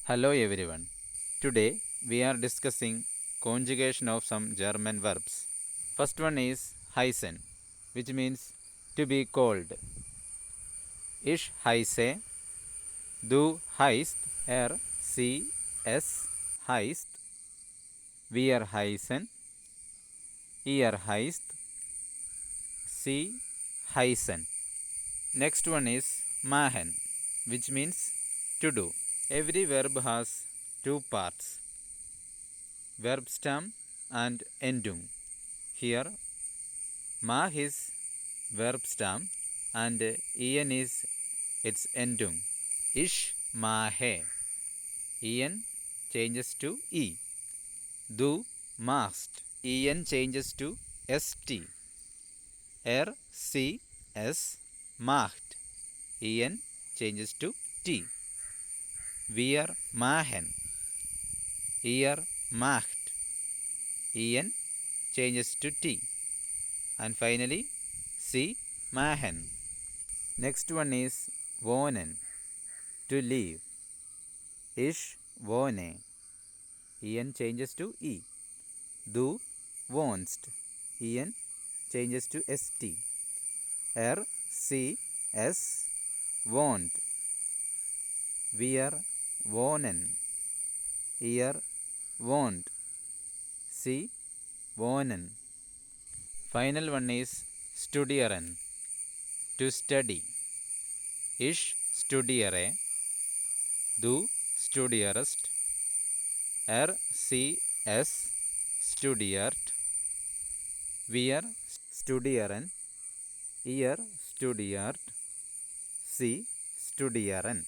Hello everyone. Today we are discussing conjugation of some German verbs. First one is heißen, which means to be called. Ich heiße, du heißt, sie, es heißt, wir heißen, ihr heißt, sie heißen. Next one is machen, which means to do. Every verb has two parts, verb stem and endung. Here, mach is verb stem and en is its endung. Ich mache. En changes to e. Du machst. En changes to st. sie, es macht. En changes to t. Wir machen. Ihr macht. En changes to t. And finally, sie machen. Next one is wohnen, to live. Ich wohne. En changes to e. Du wohnst. En changes to st. sie, es wohnt. Wir wohnen. Ihr wohnt. Sie wohnen. Final one is studieren, to study. Ich studiere. Du studierst. sie, es studiert. Wir studieren. Ihr studiert. Sie studieren.